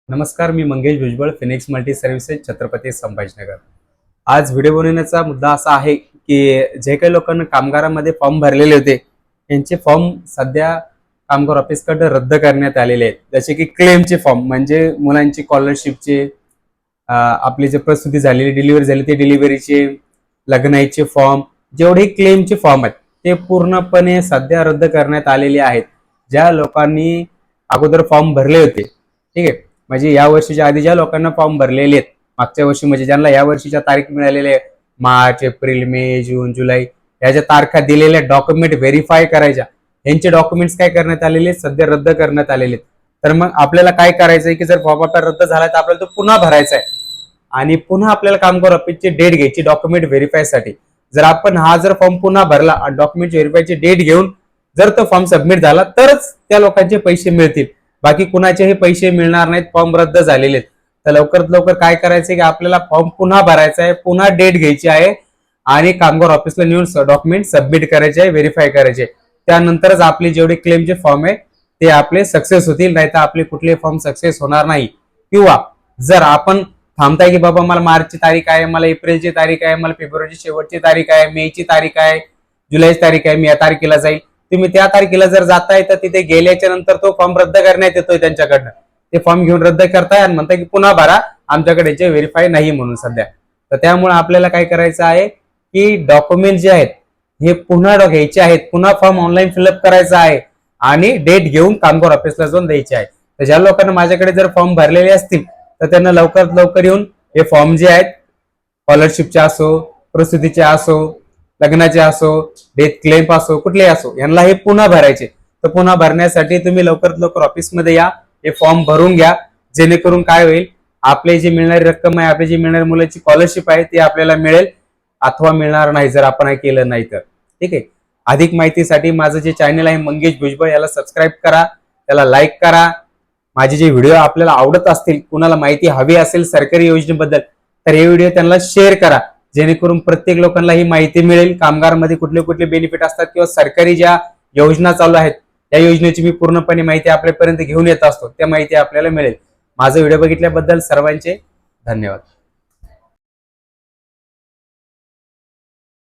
नमस्कार, मी Mangesh Bhujbal, Phoenix multi services, Chhatrapati Sambhajinagar. आज व्हिडिओ बनवण्याचा मुद्दा असा आहे की जे काही लोकांना कामगारांमध्ये फॉर्म भरलेले होते त्यांचे फॉर्म सध्या कामगार ऑफिसकडे रद्द करण्यात आलेले आहेत. जसे की क्लेमचे फॉर्म म्हणजे मुलांची स्कॉलरशिपचे, आपली जे प्रसूती झालेली डिलिव्हरी झाली ते डिलिव्हरीचे, लग्नाचे फॉर्म, जेवढे क्लेमचे फॉर्म आहेत ते पूर्णपणे सध्या रद्द करण्यात आलेले आहेत. ज्या लोकांनी अगोदर फॉर्म भरले होते, ठीक आहे, म्हणजे या वर्षीच्या आधी ज्या लोकांना फॉर्म भरलेले आहेत मागच्या वर्षी, म्हणजे ज्यांना या वर्षीच्या तारीख मिळालेल्या आहे, मार्च, एप्रिल, मे, जून, जुलै या ज्या तारखा दिलेल्या डॉक्युमेंट व्हेरीफाय करायच्या, यांचे डॉक्युमेंट्स काय करण्यात आलेले सध्या रद्द करण्यात आलेले. तर मग आपल्याला काय करायचंय की जर फॉर्म आपला रद्द झाला तर आपल्याला तो पुन्हा भरायचा आहे आणि पुन्हा आपल्याला कामगार ऑफिसची डेट घ्यायची डॉक्युमेंट व्हेरीफायसाठी. जर आपण जर फॉर्म पुन्हा भरला आणि डॉक्युमेंट व्हेरीफायची डेट घेऊन जर तो फॉर्म सबमिट झाला तरच त्या लोकांचे पैसे मिळतील, बाकी कुणाचेही पैसे मिळणार नाहीत. फॉर्म रद्द झालेले. तर लवकरात लवकर काय करायचंय की आपल्याला फॉर्म पुन्हा भरायचा आहे, पुन्हा डेट घ्यायची आहे आणि कामगार ऑफिसला नेऊन डॉक्युमेंट सबमिट करायचे आहे, व्हेरीफाय करायचे. त्यानंतरच आपले जेवढे क्लेमचे फॉर्म आहे ते आपले सक्सेस होतील, नाही तर आपले कुठले फॉर्म सक्सेस होणार नाही. किंवा जर आपण थांबताय की बाबा मला मार्चची तारीख आहे, मला एप्रिलची तारीख आहे, मला फेब्रुवारीची शेवटची तारीख आहे, मेची तारीख आहे, जुलैची तारीख आहे, मी या तारखेला जाईल, तुम्ही त्या तारखेला जर जाताय तर तिथे गेल्याच्या नंतर तो फॉर्म रद्द करण्यात येतोय त्यांच्याकडनं. ते फॉर्म घेऊन रद्द करताय आणि म्हणताय की पुन्हा भरा, आमच्याकडे याचे व्हेरीफाय नाही म्हणून सध्या. तर त्यामुळे आपल्याला काय करायचं आहे की डॉक्युमेंट जे आहेत हे पुन्हा घ्यायचे आहेत, पुन्हा फॉर्म ऑनलाईन फिलअप करायचा आहे आणि डेट घेऊन कामगार ऑफिसला जाऊन द्यायचे आहे. तर ज्या लोकांना माझ्याकडे जर फॉर्म भरलेले असतील तर त्यांना लवकरात लवकर येऊन हे फॉर्म जे आहेत, स्कॉलरशिपचे असो, प्रसूतीचे असो, लग्नाचे असो, डेथ क्लेम असो, कुठलेही असो, यांना हे पुन्हा भरायचे. तर पुन्हा भरण्यासाठी तुम्ही लवकरात लवकर ऑफिसमध्ये या, हे फॉर्म भरून घ्या, जेणेकरून काय होईल, आपले जी मिळणारी रक्कम आहे, आपली जी मिळणारी मुलाची स्कॉलरशिप आहे ती आपल्याला मिळेल अथवा मिळणार नाही जर आपण केलं नाही तर. ठीक आहे. अधिक माहितीसाठी माझं जे चॅनल आहे मंगेश भुजबळ याला सबस्क्राईब करा, त्याला लाईक करा. माझे जे व्हिडिओ आपल्याला आवडत असतील, कुणाला माहिती हवी असेल सरकारी योजनेबद्दल तर हे व्हिडिओ त्यांना शेअर करा, जेणेकरून प्रत्येक लोकांना ही माहिती मिळेल. कामगारमध्ये कुठले कुठले बेनिफिट असतात किंवा सरकारी ज्या योजना चालू आहेत त्या योजनेची मी पूर्णपणे माहिती आपल्यापर्यंत घेऊन येत असतो, त्या माहिती आपल्याला मिळेल. माझा व्हिडिओ बघितल्याबद्दल सर्वांचे धन्यवाद.